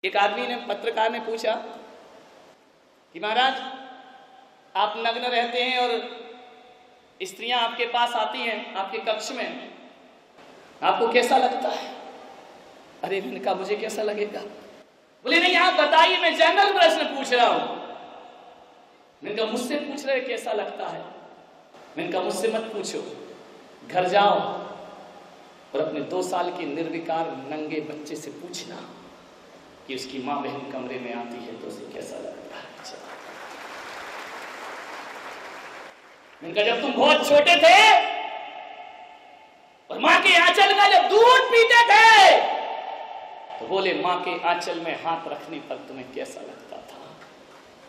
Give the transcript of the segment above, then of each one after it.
एक आदमी ने, पत्रकार ने पूछा कि महाराज आप नग्न रहते हैं और स्त्रियां आपके पास आती हैं आपके कक्ष में, आपको कैसा लगता है? अरे मैंने कहा मुझे कैसा लगेगा? बोले नहीं आप बताइए, मैं जनरल प्रश्न पूछ रहा हूं। मैंने कहा मुझसे पूछ रहे कैसा लगता है? मैंने कहा मुझसे मत पूछो, घर जाओ और अपने 2 साल के निर्विकार नंगे बच्चे से पूछना कि उसकी माँ बहन कमरे में आती है तो उसे कैसा लगता है। मैंने कहा जब तुम बहुत छोटे थे और माँ के आंचल का जब दूध पीते थे तो बोले माँ के आंचल में हाथ रखने पर तुम्हें कैसा लगता था?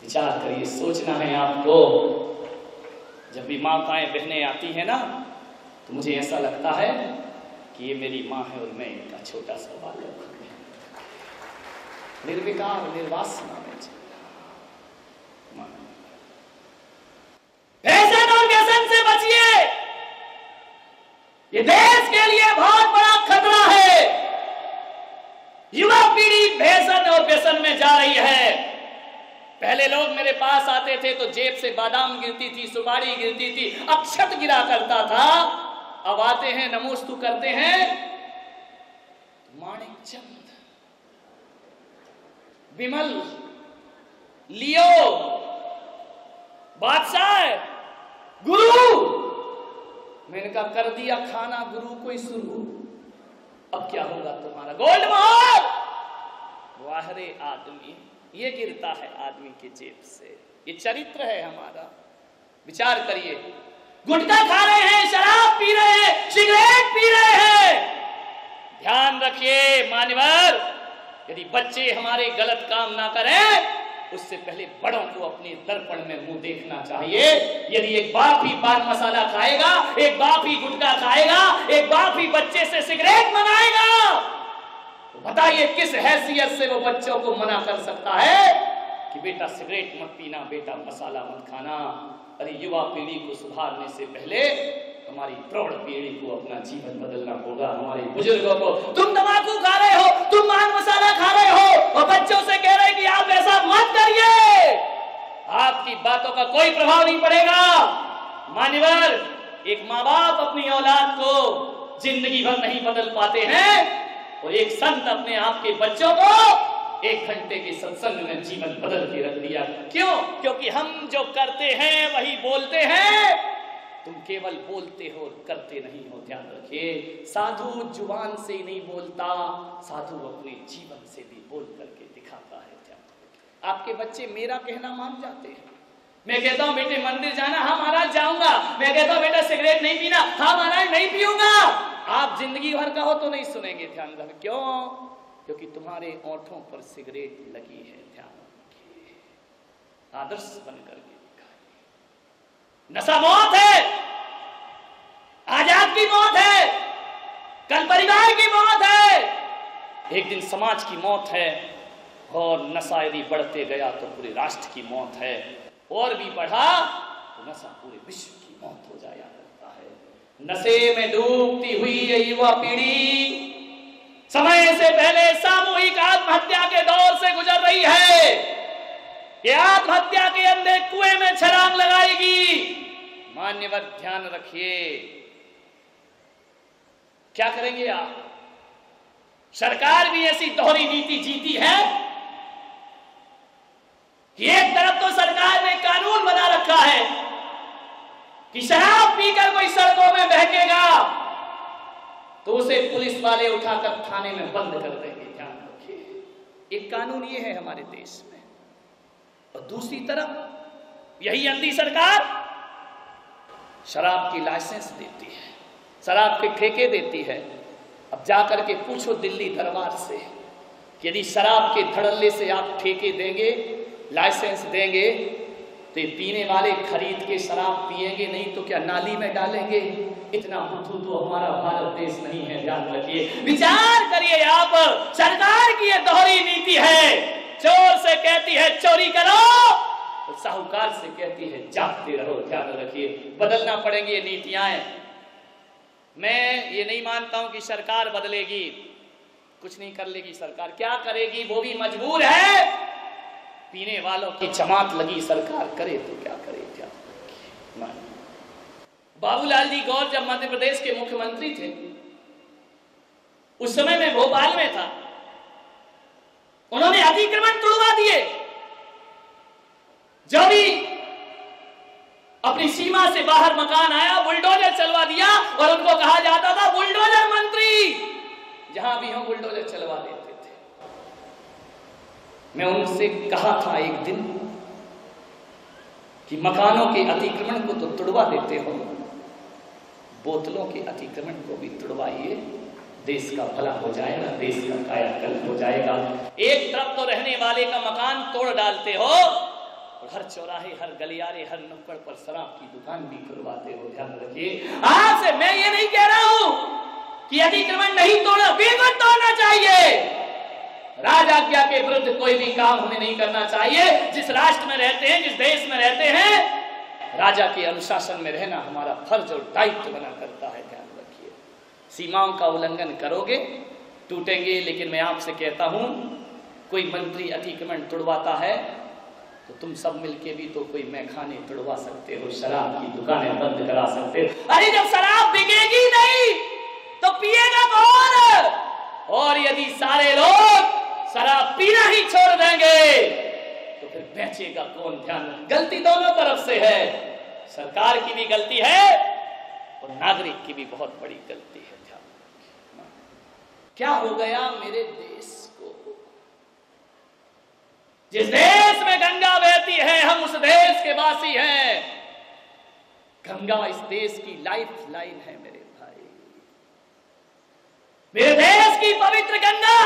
विचार करिए, सोचना है आपको। जब भी माताएं बहनें आती है ना तो मुझे ऐसा लगता है कि ये मेरी माँ है और मैं इनका छोटा सा बालक हूं। निर्विकार निर्वासना में फैशन और व्यसन से बचिए, ये देश के लिए बहुत बड़ा खतरा है। युवा पीढ़ी फैशन और व्यसन में जा रही है। पहले लोग मेरे पास आते थे तो जेब से बादाम गिरती थी, सुपारी गिरती थी, अक्षत गिरा करता था। अब आते हैं नमोस्तु करते हैं, माणिक चंद, विमल, लियो, बादशाह, गुरु। मैंने कहा कर दिया खाना गुरु को ही शुरू, अब क्या होगा तुम्हारा? गोल्ड मोहर। वाह रे आदमी, ये गिरता है आदमी के जेब से। ये चरित्र है हमारा। विचार करिए, गुटखा खा रहे हैं, शराब पी रहे हैं, सिगरेट पी रहे हैं। ध्यान रखिए मान्यवर, यदि बच्चे हमारे गलत काम ना करें उससे पहले बड़ों को अपने दर्पण में मुंह देखना चाहिए। यदि एक बाप ही पान मसाला खाएगा, एक बाप ही गुटखा खाएगा, एक बाप ही बच्चे से सिगरेट मंगाएगा, तो बताइए किस हैसियत से वो बच्चों को मना कर सकता है कि बेटा सिगरेट मत पीना, बेटा मसाला मत खाना। अरे युवा पीढ़ी को सुधारने से पहले हमारी प्रौढ़ पीढ़ी को अपना जीवन बदलना होगा। हमारे बुजुर्गों को, तुम तंबाकू खा रहे हो, तुम पान मसाला खा रहे हो और बच्चों से कह रहे हैं कि आप ऐसा मत करिए, आपकी बातों का कोई प्रभाव नहीं पड़ेगा। मान्यवर, एक माँ बाप अपनी औलाद को जिंदगी भर नहीं बदल पाते हैं और एक संत अपने आपके बच्चों को 1 घंटे के सत्संग में जीवन बदल के रख दिया। क्यों? क्योंकि हम जो करते हैं वही बोलते हैं। तुम केवल बोलते हो और करते नहीं हो। ध्यान रखिए, साधु जुबान से ही नहीं बोलता, साधु अपने जीवन से भी बोल करके दिखाता है। ध्यान, आपके बच्चे मेरा कहना मान जाते हैं। मैं कहता हूं बेटे मंदिर जाना, हाँ महाराज जाऊंगा। मैं कहता हूं बेटा सिगरेट नहीं पीना, हाँ महाराज नहीं पीऊंगा। आप जिंदगी भर कहो तो नहीं सुनेंगे। ध्यान रखिए, क्यों? क्योंकि तुम्हारे ओंठों पर सिगरेट लगी है। ध्यान रखिए, आदर्श बनकर के दिखाइए। नशा मौत है, आज आपकी मौत है, कल परिवार की मौत है, एक दिन समाज की मौत है। और नशा यदि बढ़ते गया तो पूरे राष्ट्र की मौत है, और भी बढ़ा तो नशा पूरे विश्व की मौत हो जाया करता है। नशे में डूबती हुई ये युवा पीढ़ी समय से पहले सामूहिक आत्महत्या के दौर से गुजर रही है। ये आत्महत्या के अंधे कुएं में छलांग लगाएगी। मान्यवर ध्यान रखिए, क्या करेंगे आप? सरकार भी ऐसी दोहरी नीति जीती है कि एक तरफ तो सरकार ने कानून बना रखा है कि शराब पीकर कोई सड़कों में बहकेगा तो उसे पुलिस वाले उठाकर थाने में बंद कर देंगे। ध्यान रखिए, एक कानून ये है हमारे देश में। और दूसरी तरफ यही अंधी सरकार शराब की लाइसेंस देती है, शराब के ठेके देती है। अब जाकर के पूछो दिल्ली दरबार से कि यदि शराब के धड़ल्ले से आप ठेके देंगे, लाइसेंस देंगे तो ये पीने वाले खरीद के शराब पिएंगे नहीं तो क्या नाली में डालेंगे? इतना बुद्धू तो हमारा भारत देश नहीं है। ध्यान रखिए, विचार करिए आप, सरकार की ये दोहरी नीति है। चोर से कहती है चोरी करो और साहूकार से कहती है जागते रहो। ध्यान रखिए, बदलना पड़ेंगी ये नीतियां। मैं ये नहीं मानता हूं कि सरकार बदलेगी, कुछ नहीं कर लेगी सरकार, क्या करेगी, वो भी मजबूर है। पीने वालों की जमात लगी, सरकार करे तो क्या करे, क्या। बाबूलाल जी गौर जब मध्य प्रदेश के मुख्यमंत्री थे, उस समय मैं भोपाल में था, उन्होंने अतिक्रमण तुड़वा दिए। जो भी अपनी सीमा से बाहर मकान आया, बुलडोजर चलवा दिया, और उनको कहा जाता था बुलडोजर मंत्री, जहां भी हो बुलडोजर चलवा देते थे। मैं उनसे कहा था एक दिन कि मकानों के अतिक्रमण को तो तुड़वा देते हो, बोतलों के अतिक्रमण को भी तुड़वाइए, देश का भला हो जाएगा, देश का कायाकल्प हो जाएगा। एक तरफ तो रहने वाले का मकान तोड़ डालते हो, और हर चौराहे, हर गलियारे, हर नुक्कड़ पर शराब की दुकान भी खुलवाते हो। ध्यान रखिए, आज से मैं ये नहीं कह रहा हूं कि अतिक्रमण नहीं तोड़ा, बिल्कुल तोड़ना चाहिए। राजाज्ञा के विरुद्ध कोई भी काम हमें नहीं करना चाहिए। जिस राष्ट्र में रहते हैं, जिस देश में रहते हैं, राजा के अनुशासन में रहना हमारा फर्ज और दायित्व बना करता है। ध्यान रखिए, सीमाओं का उल्लंघन करोगे टूटेंगे। लेकिन मैं आपसे कहता हूं, कोई मंत्री अतिक्रमण तुड़वाता है तो तुम सब मिलके भी तो कोई मैखाने तुड़वा सकते हो, शराब की दुकानें बंद करा सकते हो। अरे जब शराब बिकेगी नहीं तो पिएगा कौन? और यदि सारे लोग शराब पीना ही छोड़ देंगे तो फिर बेचेगा कौन? ध्यान, गलती दोनों तरफ से है, सरकार की भी गलती है और नागरिक की भी बहुत बड़ी गलती है। ध्यान, क्या हो गया मेरे देश को? जिस देश में गंगा बहती है, हम उस देश के वासी हैं। गंगा इस देश की लाइफ लाइन है मेरे भाई, मेरे देश की पवित्र गंगा।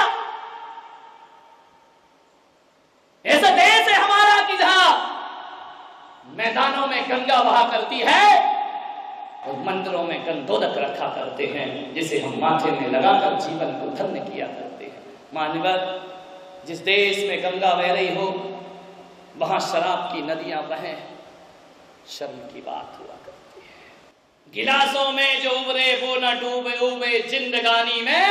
ऐसा देश है हमारा कि जहां मैदानों में गंगा बहा करती है और मंदिरों में गंधोदक रखा करते हैं, जिसे हम माथे में लगाकर जीवन को धन्य किया करते हैं। मानवर, जिस देश में गंगा बह रही हो वहां शराब की नदियां बहें, शर्म की बात हुआ करती है। गिलासों में जो उबरे वो न डूबे उबे जिंदगानी में,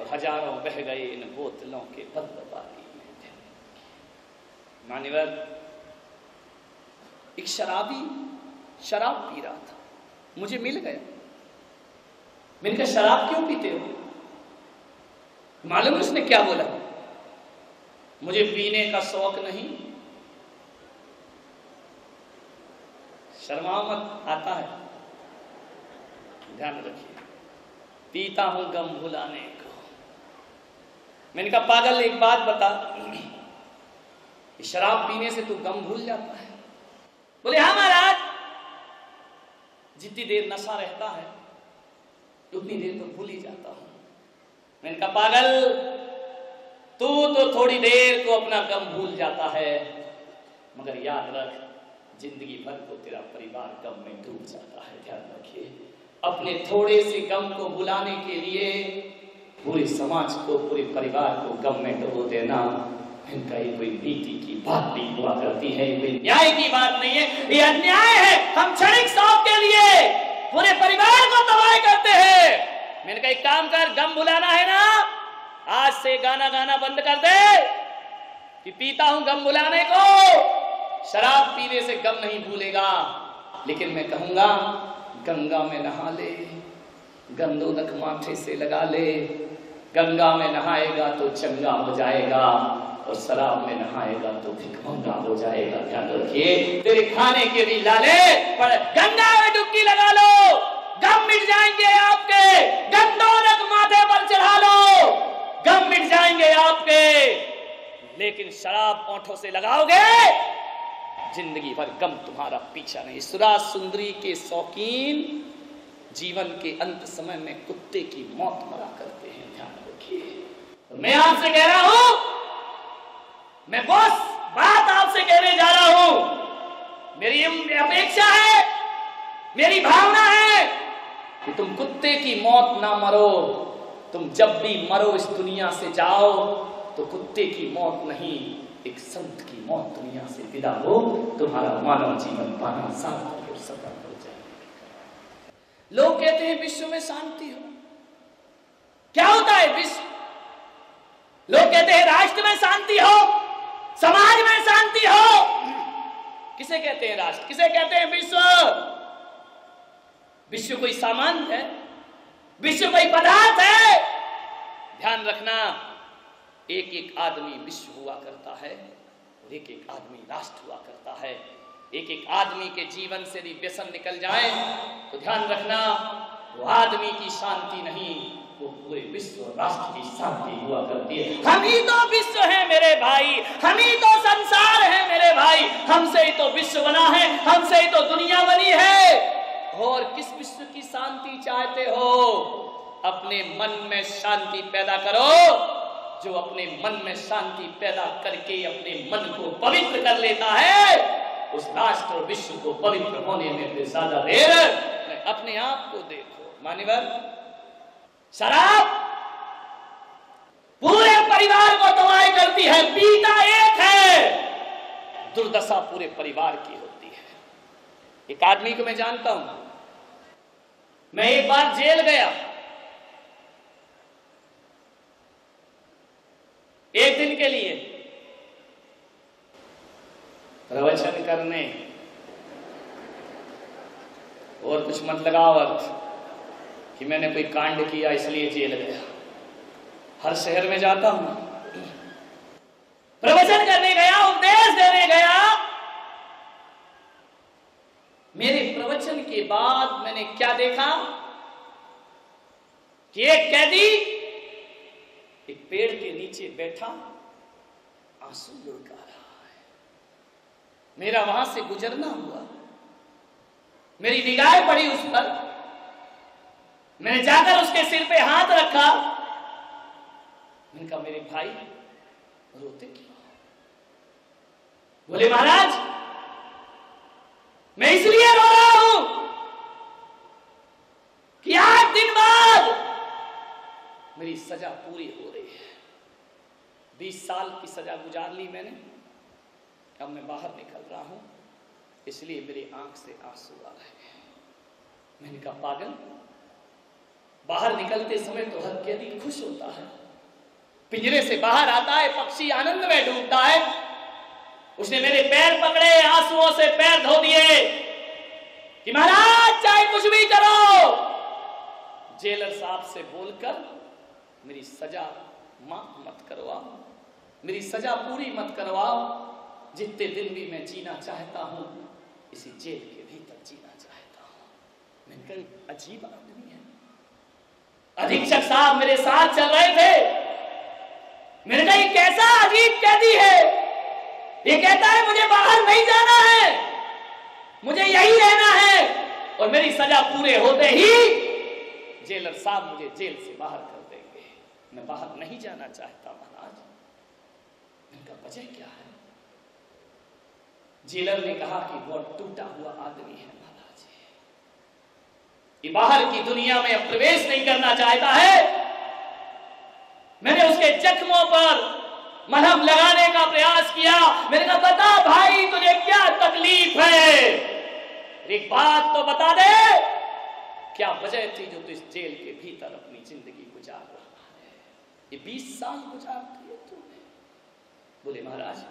और हजारों बह गए इन बोतलों के बदलबारी में। मान्यवर, एक शराबी शराब पी रहा था, मुझे मिल गया। मैंने कहा शराब क्यों पीते हो? मालूम उसने क्या बोला? मुझे पीने का शौक नहीं। शर्माओ मत, आता है, ध्यान रखिए। पीता हूं गम भुलाने को। मैंने कहा पागल, एक बात बता, शराब पीने से तू गम भूल जाता है? बोले हाँ महाराज, जितनी देर नशा रहता है उतनी देर तो भूल ही जाता हूं। मैंने कहा पागल, तू तो थोड़ी देर को अपना गम भूल जाता है, मगर याद रख, जिंदगी भर को तेरा परिवार गम में डूब जाता है। ध्यान रखिए, अपने थोड़े से गम को भुलाने के लिए पूरे समाज को, पूरे परिवार को गम में डुबो देना, इनका ये कोई नीति की बात नहीं हुआ करती है, ये कोई न्याय की बात नहीं है, ये अन्याय है। हम क्षणिक शौक के लिए पूरे परिवार को तबाह करते हैं। मैंने कहा एक काम कर, गम भुलाना है ना, आज से गाना गाना बंद कर दे कि पीता हूं गम भुलाने को। शराब पीने से गम नहीं भूलेगा, लेकिन मैं कहूंगा गंगा में नहा ले, गंधोदक माथे से लगा ले। गंगा में नहाएगा तो चंगा हो जाएगा, और शराब में नहाएगा तो भिखमंगा हो जाएगा। ध्यान रखिए, तेरे खाने के भी लाले, पर गंगा में डुबकी लगा लो, गम मिट जाएंगे आपके। गंधोदक माथे पर चढ़ा लो, गम मिट जाएंगे आपके। लेकिन शराब ओंठों से लगाओगे, जिंदगी भर गम तुम्हारा पीछा नहीं। सुरा सुंदरी के शौकीन जीवन के अंत समय में कुत्ते की मौत मरा करते हैं। ध्यान रखिए, मैं आपसे कह रहा हूं, मैं बस बात आपसे कहने जा रहा हूं। मेरी अपेक्षा है, मेरी भावना है कि तुम कुत्ते की मौत ना मरो। तुम जब भी मरो इस दुनिया से जाओ तो कुत्ते की मौत नहीं, एक संत की मौत दुनिया से विदा हो, तुम्हारा मानव जीवन पाना सार्थक और सफल हो जाएगा। लोग कहते हैं विश्व में शांति हो। क्या होता है विश्व? लोग कहते हैं राष्ट्र में शांति हो, समाज में शांति हो। किसे कहते हैं राष्ट्र, किसे कहते हैं विश्व? विश्व कोई सामान है, विश्व कोई पदार्थ है? ध्यान रखना, एक एक आदमी विश्व हुआ करता है और एक एक आदमी राष्ट्र हुआ करता है। एक एक आदमी के जीवन से यदि व्यसन निकल जाए तो ध्यान रखना, वो आदमी की शांति नहीं, वो पूरे विश्व और राष्ट्र की शांति हुआ करती है। हम ही तो विश्व है मेरे भाई, हम ही तो संसार है मेरे भाई, हमसे ही तो विश्व बना है, हमसे ही तो दुनिया बनी है। और किस विश्व की शांति चाहते हो? अपने मन में शांति पैदा करो। जो अपने मन में शांति पैदा करके अपने मन को पवित्र कर लेता है, उस राष्ट्र और विश्व को पवित्र होने में भी ज्यादा देर। अपने आप को देखो मान्यवर, शराब पूरे परिवार को तबाह करती है, पीता एक है, दुर्दशा पूरे परिवार की होती है। एक आदमी को मैं जानता हूं, मैं एक बार जेल गया, एक दिन के लिए प्रवचन करने, और कुछ मत लगाओ अर्थ कि मैंने कोई कांड किया इसलिए जेल गया। हर शहर में जाता हूं, प्रवचन करने गया, उपदेश देने गया। मेरे प्रवचन के बाद मैंने क्या देखा कि एक कैदी एक पेड़ के नीचे बैठा आंसू लुढ़का रहा है। मेरा वहां से गुजरना हुआ, मेरी निगाहें पड़ी उस पर, मैंने जाकर उसके सिर पे हाथ रखा। मैंने कहा मेरे भाई रोते क्यों? बोले महाराज मैं इसलिए रो रहा हूं कि 8 दिन बाद मेरी सजा पूरी हो रही है। 20 साल की सजा गुजार ली मैंने, अब मैं बाहर निकल रहा हूं, इसलिए मेरी आंख से आंसू आ रहे हैं। मैंने कहा पागल, बाहर निकलते समय तो हर कैदी खुश होता है, पिंजरे से बाहर आता है, पक्षी आनंद में डूबता है। उसने मेरे पैर पकड़े, आंसुओं से पैर धो दिए कि महाराज चाहे कुछ भी करो, जेलर साहब से बोलकर मेरी सजा माफ मत करवाओ, मेरी सजा पूरी मत करवाओ। जितने दिन भी मैं जीना चाहता हूं इसी जेल के भीतर जीना चाहता हूं। मैंने कहा अजीब आदमी है। अधीक्षक साहब मेरे साथ चल रहे थे। मैंने कहा ये कैसा अजीब कैदी है, ये कहता है मुझे बाहर नहीं जाना है, मुझे यही रहना है, और मेरी सजा पूरे होते ही जेलर साहब मुझे जेल से बाहर कर देंगे। मैं बाहर नहीं जाना चाहता महाराज। मैंने कहा वजह क्या है? जेलर ने कहा कि वो टूटा हुआ आदमी है महाराज, ये बाहर की दुनिया में अब प्रवेश नहीं करना चाहता है। मैंने उसके जख्मों पर मलहम लगाने का प्रयास किया। मैंने कहा बता भाई तुझे क्या तकलीफ है, एक बात तो बता दे, क्या वजह थी जो तू इस जेल के भीतर अपनी जिंदगी गुजार रहा है? ये 20 साल गुजार दिए तूने। बोले महाराज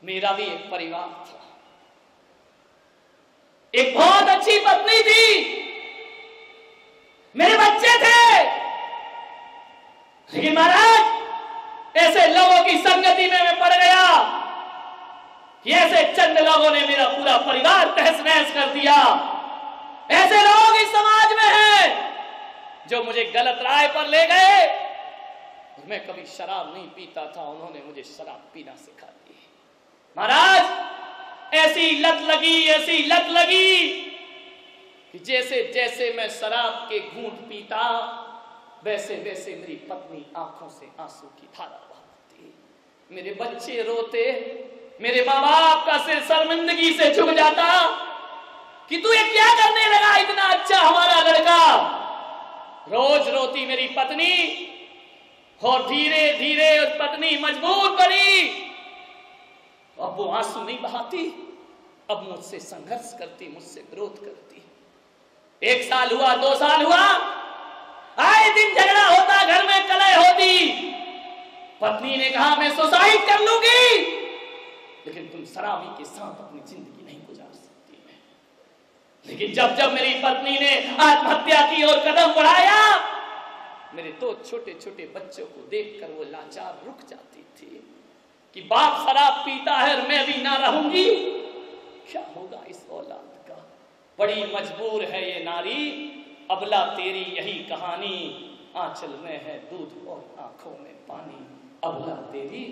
मेरा भी एक परिवार था, एक बहुत अच्छी पत्नी थी, मेरे बच्चे थे, लेकिन महाराज ऐसे लोगों की संगति में मैं पड़ गया कि ऐसे चंद लोगों ने मेरा पूरा परिवार तहस नहस कर दिया। ऐसे लोग इस समाज में हैं जो मुझे गलत राह पर ले गए। मैं कभी शराब नहीं पीता था, उन्होंने मुझे शराब पीना सिखा दी। महाराज ऐसी लत लगी, ऐसी लत लगी कि जैसे जैसे मैं शराब के घूंट पीता वैसे वैसे मेरी पत्नी आंखों से आंसू की धारा बहाती, मेरे बच्चे रोते, मेरे माँ बाप का सिर शर्मिंदगी से झुक जाता कि तू ये क्या करने लगा, इतना अच्छा हमारा लड़का। रोज रोती मेरी पत्नी, और धीरे धीरे उस पत्नी मजबूर बनी। अब वो आंसू नहीं बहाती, अब मुझसे संघर्ष करती, मुझसे विरोध करती। 1 साल हुआ, 2 साल हुआ, आए दिन झगड़ा होता, घर में कलह होती। पत्नी ने कहा मैं सुसाइड कर लूंगी, लेकिन तुम शराबी के साथ अपनी जिंदगी नहीं गुजार सकती है। लेकिन जब जब मेरी पत्नी ने आत्महत्या की और कदम बढ़ाया, मेरे दो छोटे छोटे बच्चों को देखकर वो लाचार रुक जाती थी कि बाप शराब पीता है और मैं भी ना रहूंगी, क्या होगा इस औलाद का। बड़ी मजबूर है ये नारी, अबला तेरी यही कहानी, आंचल में है दूध और आंखों में पानी। अबला तेरी